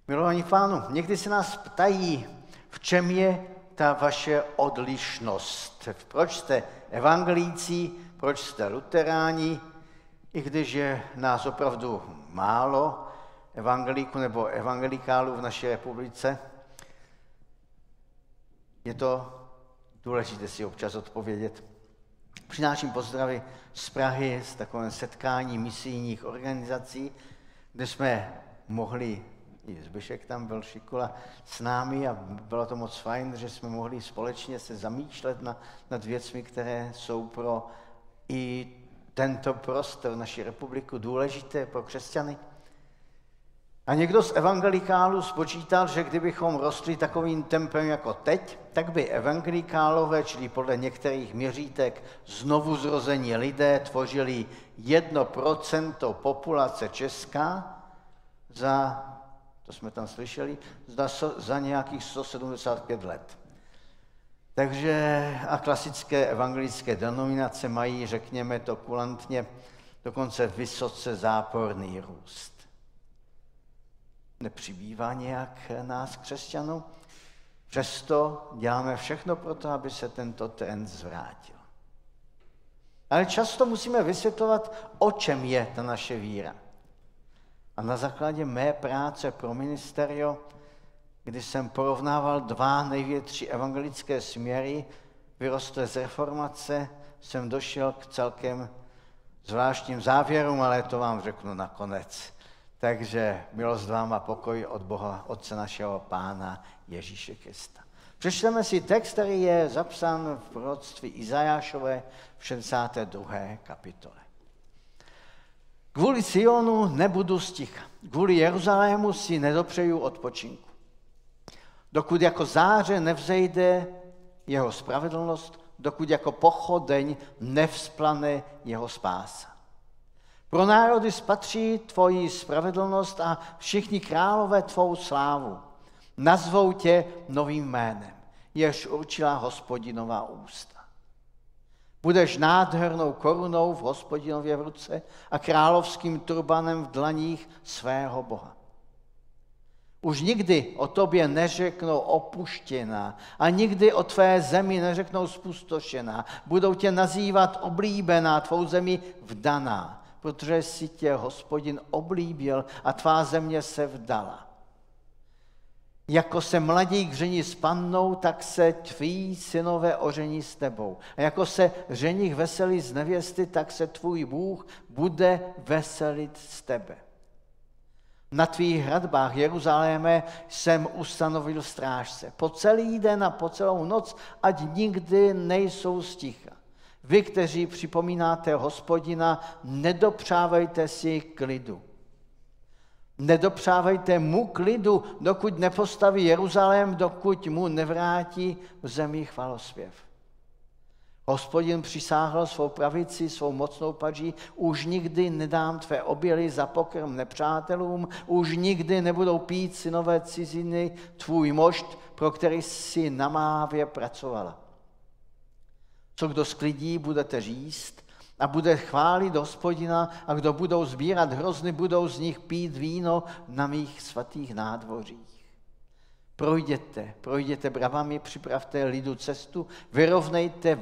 Milovaní pánu, někdy se nás ptají, v čem je ta vaše odlišnost. Proč jste evangelíci, proč jste luteráni, i když je nás opravdu málo, evangelíků nebo evangelikálů v naší republice. Je to důležité si občas odpovědět. Přináším pozdravy z Prahy, z takového setkání misijních organizací, kde jsme mohli, i Zbyšek tam byl, Šikula, s námi a bylo to moc fajn, že jsme mohli společně se zamýšlet nad věcmi, které jsou pro i tento prostor, naši republiku, důležité pro křesťany. A někdo z evangelikálů spočítal, že kdybychom rostli takovým tempem jako teď, tak by evangelikálové, čili podle některých měřítek znovu zrození lidé, tvořili 1% populace česká za, to jsme tam slyšeli, za nějakých 175 let. Takže a klasické evangelické denominace mají, řekněme to kulantně, dokonce vysoce záporný růst. Nepřibývá nějak nás křesťanů, přesto děláme všechno pro to, aby se tento trend zvrátil. Ale často musíme vysvětlovat, o čem je ta naše víra. A na základě mé práce pro ministerio, kdy jsem porovnával 2 největší evangelické směry, vyrostlé z reformace, jsem došel k celkem zvláštním závěrům, ale to vám řeknu nakonec. Takže milost vám a pokoj od Boha, Otce našeho Pána Ježíše Krista. Přečteme si text, který je zapsán v proroctví Izajášové v 62. kapitole. Kvůli Sionu nebudu sticha, kvůli Jeruzalému si nedopřeju odpočinku. Dokud jako záře nevzejde jeho spravedlnost, dokud jako pochodeň nevzplane jeho spása. Pro národy spatří tvoji spravedlnost a všichni králové tvou slávu. Nazvou tě novým jménem, jež určila Hospodinová ústa. Budeš nádhernou korunou v Hospodinově v ruce a královským turbanem v dlaních svého Boha. Už nikdy o tobě neřeknou opuštěná a nikdy o tvé zemi neřeknou spustošená. Budou tě nazývat oblíbená, tvou zemi vdaná, protože si tě Hospodin oblíbil a tvá země se vdala. Jako se mladík žení s pannou, tak se tví synové ožení s tebou. A jako se ženich veselí z nevěsty, tak se tvůj Bůh bude veselit z tebe. Na tvých hradbách, Jeruzaléme, jsem ustanovil strážce. Po celý den a po celou noc, ať nikdy nejsou sticha. Vy, kteří připomínáte Hospodina, nedopřávejte si klidu. Nedopřávejte mu klidu, dokud nepostaví Jeruzalém, dokud mu nevrátí v zemi chvalospěv. Hospodin přisáhl svou pravici, svou mocnou paží, už nikdy nedám tvé oběly za pokrm nepřátelům, už nikdy nebudou pít synové ciziny tvůj mošt, pro který si na mávě pracovala. Co kdo sklidí, budete říct a bude chválit Hospodina a kdo budou sbírat hrozny, budou z nich pít víno na mých svatých nádvořích. Projděte bravami, připravte lidu cestu,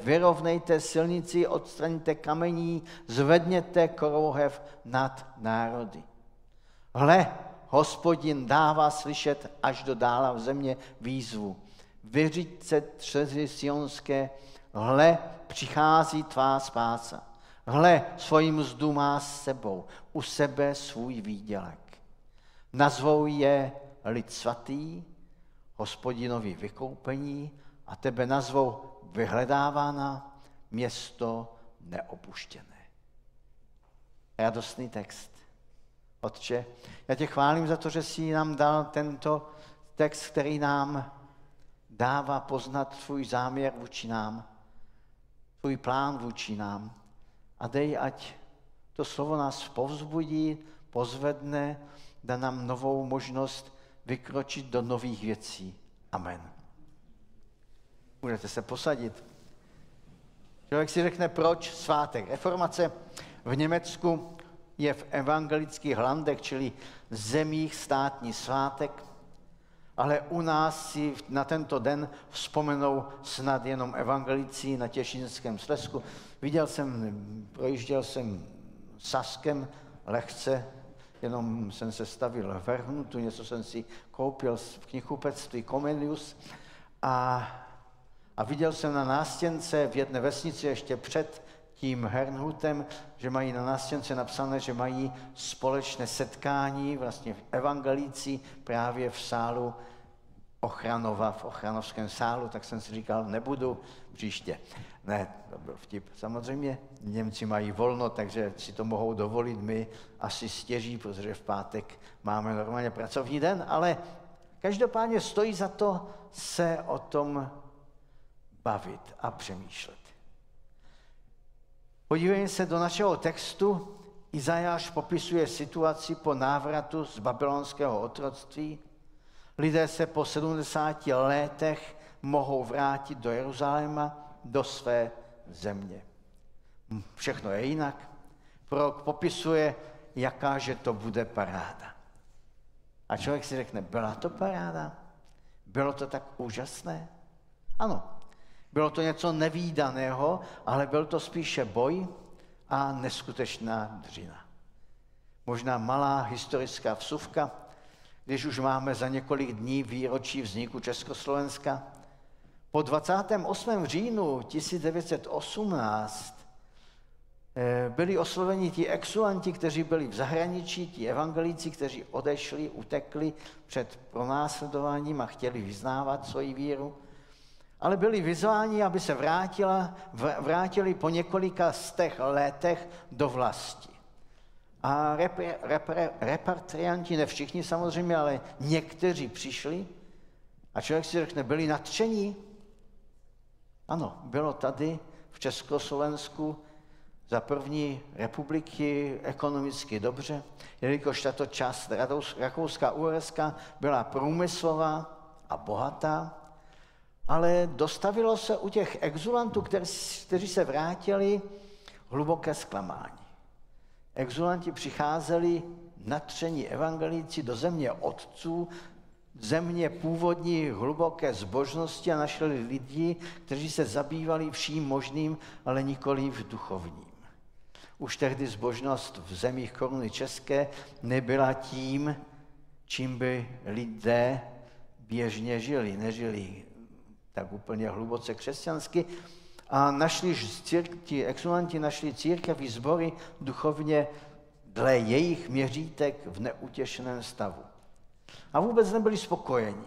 vyrovnejte silnici, odstraňte kamení, zvedněte korouhev nad národy. Hle, Hospodin dává slyšet až do dála v země výzvu. Vyřiďte třezy sionské, hle, přichází tvá spása. Hle, svoji mzdu má s sebou, u sebe svůj výdělek. Nazvou je lid svatý, Hospodinovi vykoupení a tebe nazvou vyhledávána, město neopuštěné. Radostný text. Otče, já tě chválím za to, že jsi nám dal tento text, který nám dává poznat tvůj záměr vůči nám, tvůj plán vůči nám. A dej, ať to slovo nás povzbudí, pozvedne, dá nám novou možnost vykročit do nových věcí. Amen. Můžete se posadit. Člověk si řekne, proč svátek reformace v Německu je v evangelických landech, čili zemích státní svátek. ale u nás si na tento den vzpomenou snad jenom evangelici na Těšínském Slezsku. Projížděl jsem Saskem lehce, jenom jsem se stavil v Hernutu, něco jsem si koupil v knihkupectví Comenius a viděl jsem na nástěnce v jedné vesnici ještě před tím Hernutem, že mají na nástěnce napsané, že mají společné setkání, vlastně v evangelíci právě v sálu Ochranova, v Ochranovském sálu, tak jsem si říkal, nebudu příště. Ne, to byl vtip. Samozřejmě Němci mají volno, takže si to mohou dovolit, my asi stěží, protože v pátek máme normálně pracovní den, ale každopádně stojí za to se o tom bavit a přemýšlet. Podívejme se do našeho textu. Izajáš popisuje situaci po návratu z babylonského otroctví. Lidé se po 70 letech mohou vrátit do Jeruzaléma, do své země. Všechno je jinak. Prorok popisuje, jakáže to bude paráda. A člověk si řekne, byla to paráda? Bylo to tak úžasné? Ano, bylo to něco nevídaného, ale byl to spíše boj a neskutečná dřina. Možná malá historická vsuvka, když už máme za několik dní výročí vzniku Československa. Po 28. říjnu 1918 byli osloveni ti exulanti, kteří byli v zahraničí, ti evangelíci, kteří odešli, utekli před pronásledováním a chtěli vyznávat svoji víru, ale byli vyzváni, aby se vrátili po několika letech do vlasti. A repatrianti, ne všichni samozřejmě, ale někteří přišli a člověk si řekne, byli nadšení. Ano, bylo tady v Československu za první republiky ekonomicky dobře, jelikož tato část Rakouska-Uherska byla průmyslová a bohatá, ale dostavilo se u těch exulantů, kteří se vrátili, hluboké zklamání. Exulanti přicházeli nadšení evangelíci do země otců, země původní hluboké zbožnosti a našli lidi, kteří se zabývali vším možným, ale nikoli v duchovním. Už tehdy zbožnost v zemích koruny české nebyla tím, čím by lidé běžně žili. Nežili tak úplně hluboce křesťansky a ti exulanti našli církev i sbory duchovně dle jejich měřítek v neutěšeném stavu. A vůbec nebyli spokojeni.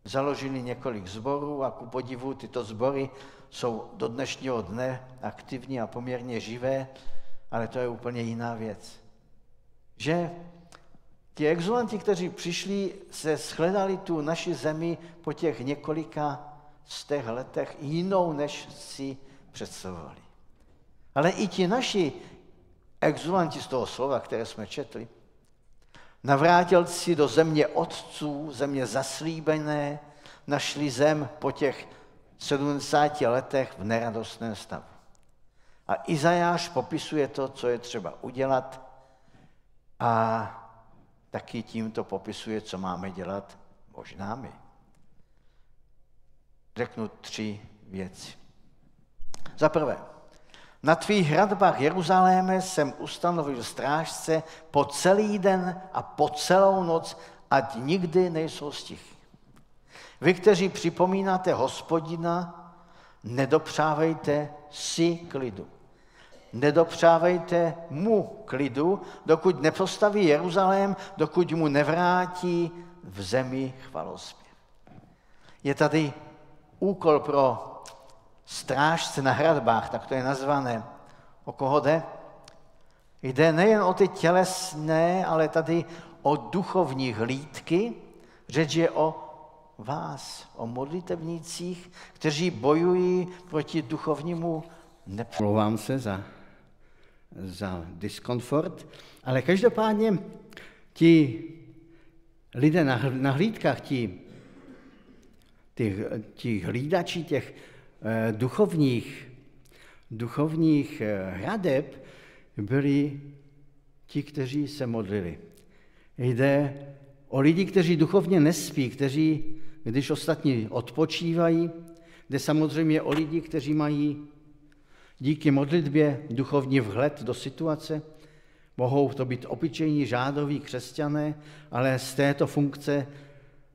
Založili několik sborů a ku podivu tyto sbory jsou do dnešního dne aktivní a poměrně živé, ale to je úplně jiná věc. Že ti exulanti, kteří přišli, se shledali tu naši zemi po těch několika letech jinou, než si představovali. Ale i ti naši exulanti z toho slova, které jsme četli, navrátilci do země otců, země zaslíbené, našli zem po těch 70 letech v neradostném stavu. A Izajáš popisuje to, co je třeba udělat a taky tímto popisuje, co máme dělat možná my. Řeknu 3 věci. Za prvé, na tvých hradbách Jeruzaléme jsem ustanovil strážce po celý den a po celou noc, ať nikdy nejsou stichy. Vy, kteří připomínáte Hospodina, nedopřávejte si klidu. Nedopřávejte mu klidu, dokud nepostaví Jeruzalém, dokud mu nevrátí v zemi chvalospěv. Je tady úkol pro strážce na hradbách, tak to je nazvané. O koho jde? Jde nejen o ty tělesné, ale tady o duchovní hlídky. Řeč je o vás, o modlitevnících, kteří bojují proti duchovnímu Omlouvám se za diskomfort, ale každopádně ti lidé na hlídkách, ti hlídači těch duchovních hradeb byli ti, kteří se modlili. Jde o lidi, kteří duchovně nespí, kteří, když ostatní odpočívají, jde samozřejmě o lidi, kteří mají díky modlitbě duchovní vhled do situace. Mohou to být obyčejní řádoví křesťané, ale z této funkce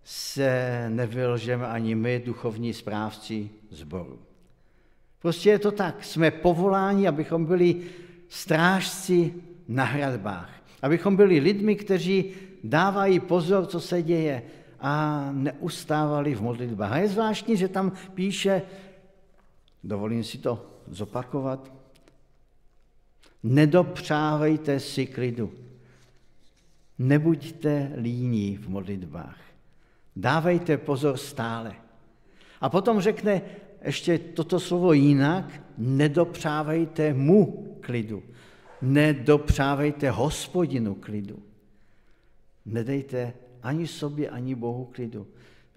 se nevylžeme ani my, duchovní správci sboru. Prostě je to tak, jsme povoláni, abychom byli strážci na hradbách, abychom byli lidmi, kteří dávají pozor, co se děje a neustávali v modlitbách. A je zvláštní, že tam píše, dovolím si to zopakovat, nedopřávejte si klidu, nebuďte líní v modlitbách, dávejte pozor stále. A potom řekne ještě toto slovo jinak, nedopřávejte mu klidu, nedopřávejte Hospodinu klidu. Nedejte ani sobě, ani Bohu klidu.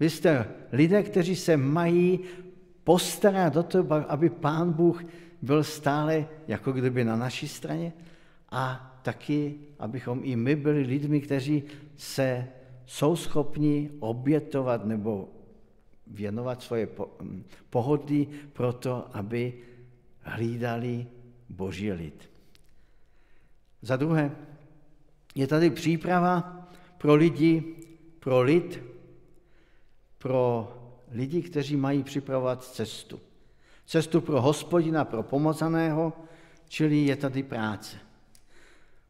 Vy jste lidé, kteří se mají postarat o to, aby Pán Bůh byl stále jako kdyby na naší straně a taky, abychom i my byli lidmi, kteří jsou schopni obětovat nebo věnovat svoje pohodlí pro to, aby hlídali Boží lid. Za druhé, je tady příprava pro lidi, pro lid, pro lidi, kteří mají připravovat cestu. Cestu pro Hospodina, pro pomozaného, čili je tady práce.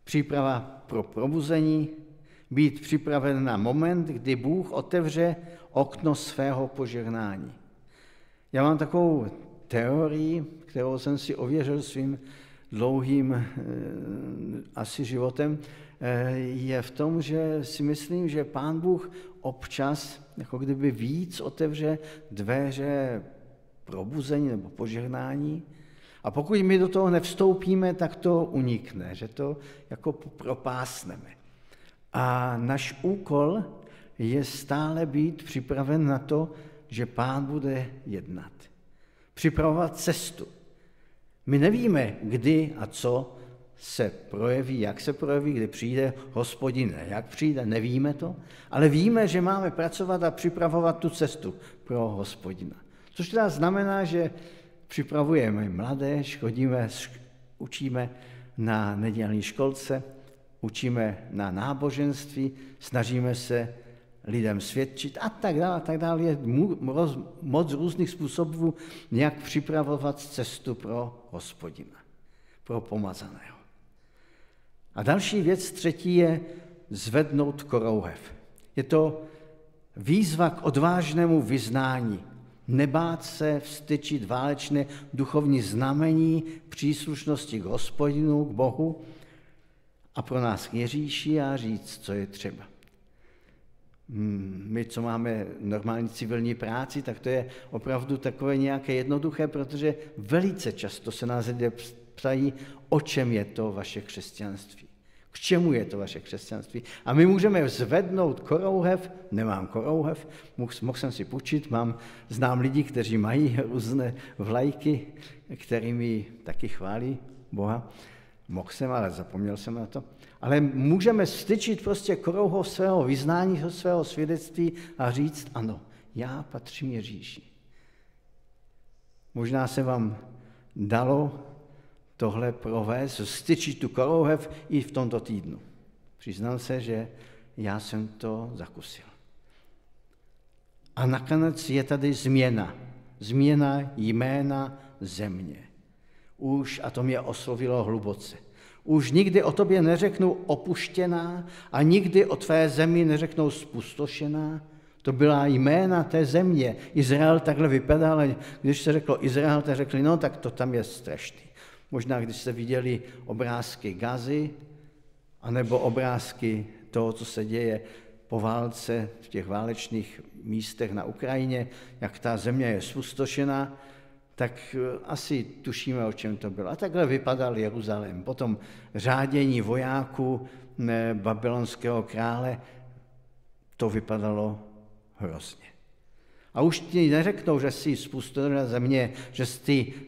Příprava pro probuzení, být připraven na moment, kdy Bůh otevře okno svého požehnání. Já mám takovou teorii, kterou jsem si ověřil svým dlouhým asi životem, je v tom, že si myslím, že Pán Bůh občas jako kdyby víc otevře dveře probuzení nebo požehnání. A pokud my do toho nevstoupíme, tak to unikne, že to jako propásneme. A náš úkol je stále být připraven na to, že Pán bude jednat. Připravovat cestu. My nevíme, kdy a co se projeví, jak se projeví, kdy přijde Hospodin, jak přijde, nevíme to, ale víme, že máme pracovat a připravovat tu cestu pro Hospodina. Což teda znamená, že připravujeme mládež, učíme na nedělní školce, učíme na náboženství, snažíme se lidem svědčit a tak dále. Je moc různých způsobů, jak připravovat cestu pro Hospodina, pro pomazaného. A další věc, třetí, je zvednout korouhev. Je to výzva k odvážnému vyznání, nebát se vstyčit válečné duchovní znamení příslušnosti k Hospodinu, k Bohu a pro nás k Ježíši a říct, co je třeba. My, co máme normální civilní práci, tak to je opravdu takové nějaké jednoduché, protože velice často se nás lidé ptají, o čem je to vaše křesťanství. K čemu je to vaše křesťanství? A my můžeme zvednout korouhev, nemám korouhev, mohl jsem si půjčit, znám lidi, kteří mají různé vlajky, kterými taky chválí Boha. Mohl jsem, ale zapomněl jsem na to. Ale můžeme styčit prostě korouhou svého vyznání, svého svědectví a říct, ano, já patřím Ježíši. Možná se vám dalo tohle provést, styčit tu korouhev i v tomto týdnu. Přiznám se, že já jsem to zakusil. A nakonec je tady změna. Změna jména země. Už, a to mě oslovilo hluboce, už nikdy o tobě neřeknou opuštěná a nikdy o tvé zemi neřeknou spustošená. To byla jména té země. Izrael takhle vypadal, ale když se řeklo Izrael, tak řekli, no tak to tam je strašný. Možná, když jste viděli obrázky Gazy, anebo obrázky toho, co se děje po válce v těch válečných místech na Ukrajině, jak ta země je spustošená, tak asi tušíme, o čem to bylo. A takhle vypadal Jeruzalém. Potom řádění vojáků babylonského krále, to vypadalo hrozně. A už ti neřeknou, že jsi spustošená země,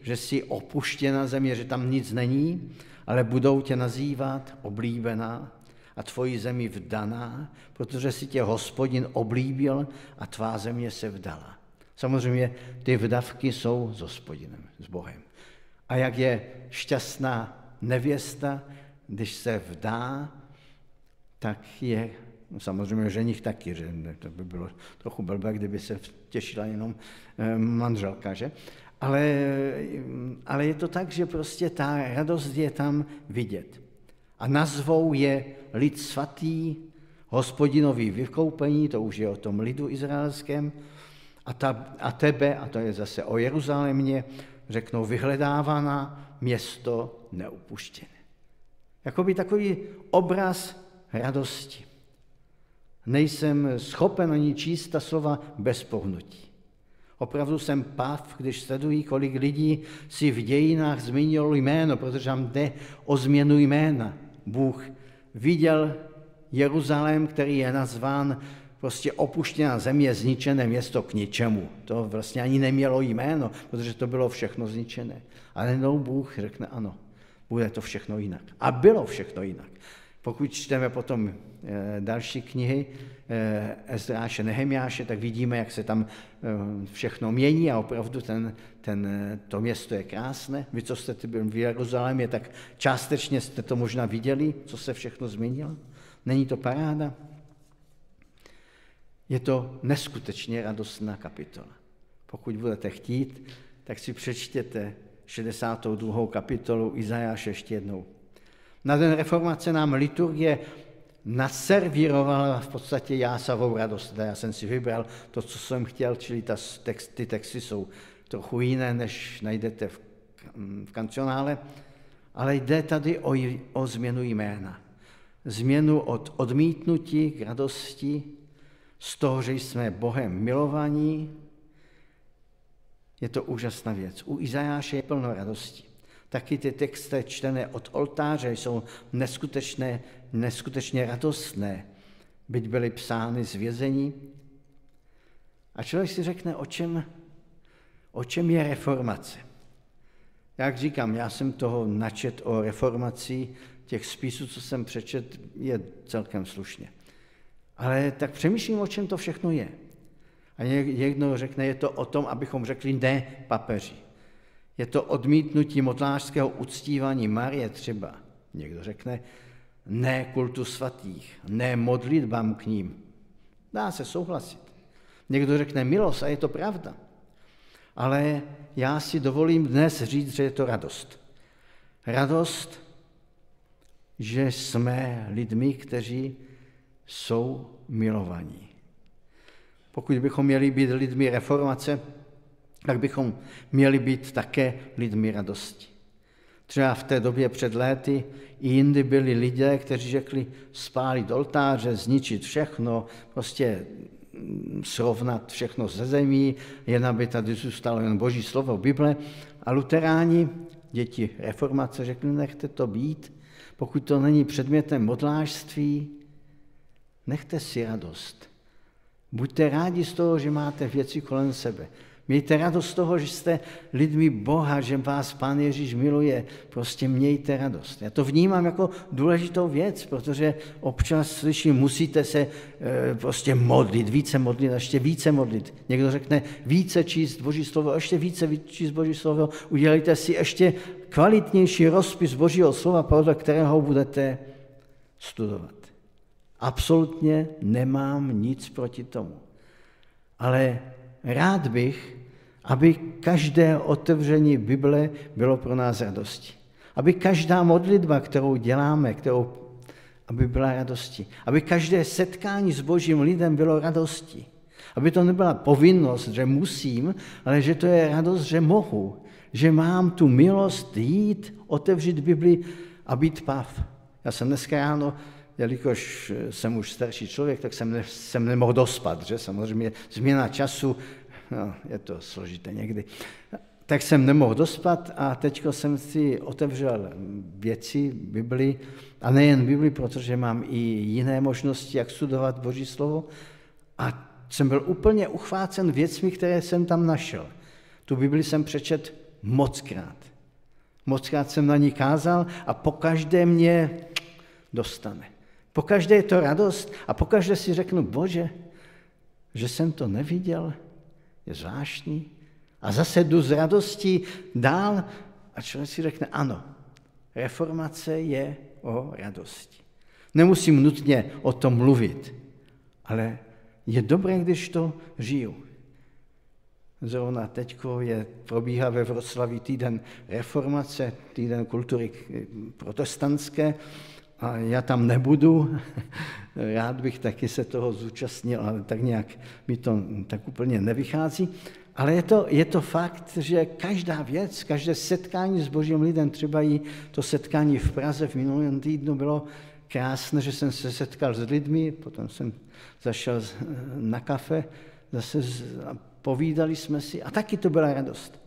že jsi opuštěná země, že tam nic není, ale budou tě nazývat oblíbená. a tvoji zemi vdaná, protože si tě Hospodin oblíbil a tvá země se vdala. Samozřejmě ty vdavky jsou s Hospodinem, s Bohem. A jak je šťastná nevěsta, když se vdá, tak je samozřejmě ženich taky, že to by bylo trochu blbé, kdyby se těšila jenom manželka, že? Ale je to tak, že prostě ta radost je tam vidět. A nazvou je lid svatý, Hospodinový vykoupení, to už je o tom lidu izraelském, a tebe, a to je zase o Jeruzalémě, řeknou vyhledávaná, město neupuštěné. Jakoby takový obraz radosti. Nejsem schopen ani číst ta slova bez pohnutí. Opravdu jsem pav, když sleduji, kolik lidí si v dějinách zmínilo jméno, protože tam jde o změnu jména. Bůh viděl Jeruzalém, který je nazván prostě opuštěná země, zničené město k ničemu. To vlastně ani nemělo jméno, protože to bylo všechno zničené. Ale jednou Bůh řekne ano, bude to všechno jinak. A bylo všechno jinak. Pokud čteme potom další knihy Ezdráše, Nehemiáše, tak vidíme, jak se tam všechno mění a opravdu to město je krásné. Vy, co jste byli v Jeruzalémě, tak částečně jste to možná viděli, co se všechno změnilo. Není to paráda? Je to neskutečně radostná kapitola. Pokud budete chtít, tak si přečtěte 62. kapitolu Izajáše ještě jednou. Na den reformace nám liturgie naservírovala v podstatě jásavou radost. Já jsem si vybral to, co jsem chtěl, čili ty texty jsou trochu jiné, než najdete v kancionále, ale jde tady o změnu jména. Změnu od odmítnutí k radosti, z toho, že jsme Bohem milovaní. Je to úžasná věc. U Izajáše je plno radosti. Taky ty texty čtené od oltáře jsou neskutečně radostné, byť byly psány z vězení. A člověk si řekne, o čem je reformace. Jak říkám, já jsem toho načet o reformaci, těch spisů, co jsem přečet, je celkem slušně. Ale tak přemýšlím, o čem to všechno je. A někdo řekne, je to o tom, abychom řekli ne papeži. Je to odmítnutí modlářského uctívání Marie třeba. Někdo řekne ne kultu svatých, ne modlitbám k ním. Dá se souhlasit. Někdo řekne milost a je to pravda. Ale já si dovolím dnes říct, že je to radost. Radost, že jsme lidmi, kteří jsou milovaní. Pokud bychom měli být lidmi reformace, tak bychom měli být také lidmi radosti. Třeba v té době před léty i jindy byli lidé, kteří řekli spálit oltáře, zničit všechno, prostě srovnat všechno ze zemí, jen aby tady zůstalo jen Boží slovo, Bible. A luteráni, děti reformace, řekli, nechte to být, pokud to není předmětem modlářství, nechte si radost. Buďte rádi z toho, že máte věci kolem sebe. Mějte radost z toho, že jste lidmi Boha, že vás Pán Ježíš miluje. Prostě mějte radost. Já to vnímám jako důležitou věc, protože občas slyším, musíte se prostě modlit, více modlit, ještě více modlit. Někdo řekne, více číst Boží slovo, ještě více číst Boží slovo. Udělejte si ještě kvalitnější rozpis Božího slova, podle kterého budete studovat. Absolutně nemám nic proti tomu. Ale rád bych, aby každé otevření Bible bylo pro nás radostí. Aby každá modlitba, kterou děláme, aby byla radostí. Aby každé setkání s Božím lidem bylo radostí. Aby to nebyla povinnost, že musím, ale že to je radost, že mohu. Že mám tu milost jít, otevřít Bibli a být pav. Já jsem dneska ráno, jelikož jsem už starší člověk, tak jsem nemohl dospat, že? Samozřejmě změna času, no, je to složité někdy. Tak jsem nemohl dospat a teď jsem si otevřel věci, Bibli, a nejen Bibli, protože mám i jiné možnosti, jak studovat Boží slovo. A jsem byl úplně uchvácen věcmi, které jsem tam našel. Tu Bibli jsem přečet mockrát. Mockrát jsem na ní kázal a pokaždé mě dostane. Pokaždé je to radost a pokaždé si řeknu, Bože, že jsem to neviděl, je zvláštní. A zase jdu z radostí dál a člověk si řekne, ano, reformace je o radosti. Nemusím nutně o tom mluvit, ale je dobré, když to žiju. Zrovna teďko probíhá ve Vroclaví týden reformace, týden kultury protestantské a já tam nebudu. Rád bych taky se toho zúčastnil, ale tak nějak mi to tak úplně nevychází. Ale je to fakt, že každá věc, každé setkání s Božím lidem, třeba i to setkání v Praze v minulém týdnu bylo krásné, že jsem se setkal s lidmi, potom jsem zašel na kafe, zase povídali jsme si a taky to byla radost.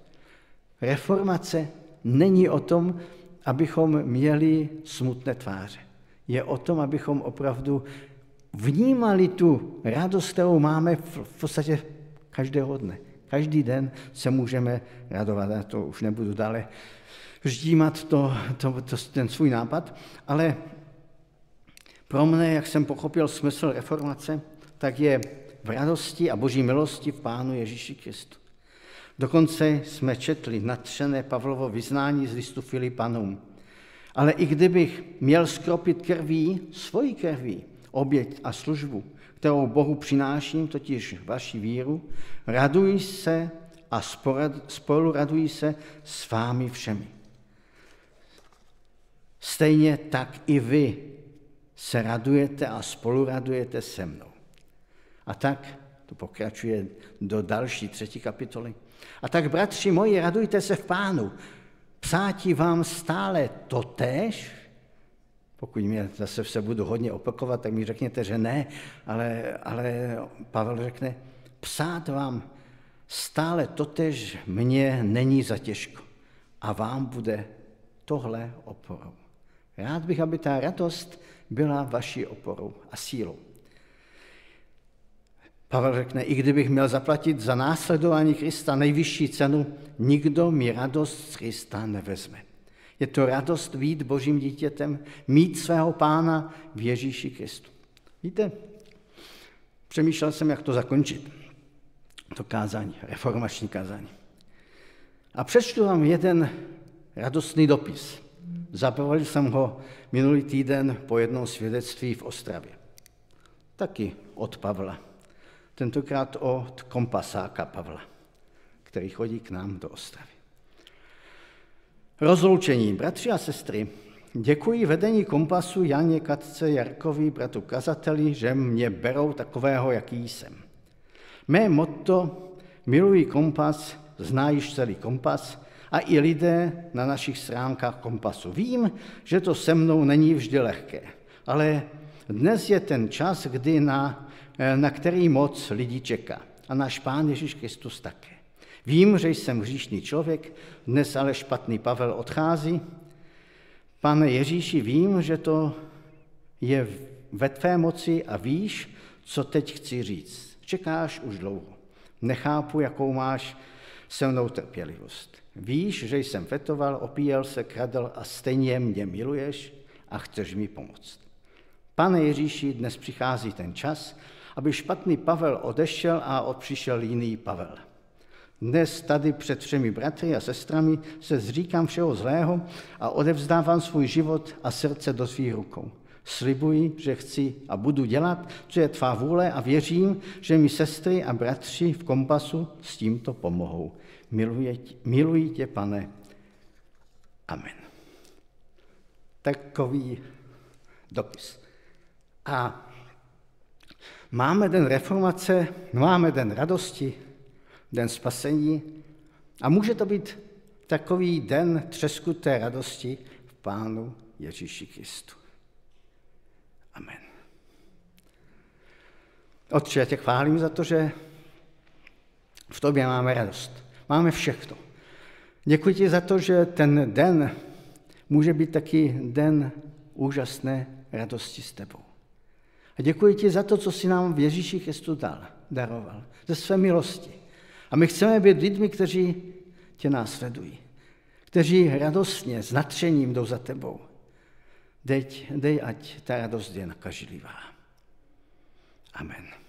Reformace není o tom, abychom měli smutné tváře. Je o tom, abychom opravdu vnímali tu radost, kterou máme v podstatě každého dne. Každý den se můžeme radovat. Já to už nebudu dále ždímat ten svůj nápad, ale pro mne, jak jsem pochopil smysl reformace, tak je v radosti a Boží milosti v Pánu Ježíši Kristu. Dokonce jsme četli nadšené Pavlovo vyznání z listu Filipanům. Ale i kdybych měl skropit svojí krví, oběť a službu, kterou Bohu přináším, totiž vaši víru, raduji se a spolu raduji se s vámi všemi. Stejně tak i vy se radujete a spolu radujete se mnou. A tak, to pokračuje do další 3. kapitoly. A tak, bratři moji, radujte se v Pánu. Psáti vám stále totéž, pokud mě zase se budu hodně opakovat, tak mi řekněte, že ne, ale Pavel řekne, psát vám stále totéž mně není za těžko a vám bude tohle oporou. Rád bych, aby ta radost byla vaší oporou a sílou. Pavel řekne, i kdybych měl zaplatit za následování Krista nejvyšší cenu, nikdo mi radost z Krista nevezme. Je to radost být Božím dítětem, mít svého Pána v Ježíši Kristu. Víte, přemýšlel jsem, jak to zakončit, to kázání, reformační kázání. A přečtu vám jeden radostný dopis. Zapovalil jsem ho minulý týden po jednom svědectví v Ostravě. Taky od Pavla. Tentokrát od kompasáka Pavla, který chodí k nám do Ostravy. Rozloučení. Bratři a sestry, děkuji vedení Kompasu Janě, Katce, Jarkovi, bratu kazateli, že mě berou takového, jaký jsem. Mé motto milují Kompas, znajíš celý Kompas a i lidé na našich stránkách Kompasu. Vím, že to se mnou není vždy lehké, ale dnes je ten čas, kdy na který moc lidí čeká. A náš Pán Ježíš Kristus také. Vím, že jsem hříšný člověk, dnes ale špatný Pavel odchází. Pane Ježíši, vím, že to je ve tvé moci a víš, co teď chci říct. Čekáš už dlouho. Nechápu, jakou máš se mnou trpělivost. Víš, že jsem fetoval, opíjel se, kradl a stejně mě miluješ a chceš mi pomoct. Pane Ježíši, dnes přichází ten čas, aby špatný Pavel odešel a přišel jiný Pavel. Dnes tady před všemi bratry a sestrami se zříkám všeho zlého a odevzdávám svůj život a srdce do svých rukou. Slibuji, že chci a budu dělat, co je tvá vůle a věřím, že mi sestry a bratři v Kompasu s tímto pomohou. Miluji tě, Pane. Amen. Takový dopis. A máme den reformace, máme den radosti, den spasení a může to být takový den třeskuté radosti v Pánu Ježíši Kristu. Amen. Otče, já tě chválím za to, že v tobě máme radost. Máme všechno. Děkuji ti za to, že ten den může být taky den úžasné radosti s tebou. A děkuji ti za to, co jsi nám v Ježíši Kristu daroval, ze své milosti. A my chceme být lidmi, kteří tě následují, kteří radostně, s nadšením jdou za tebou. Dej, ať ta radost je nakažlivá. Amen.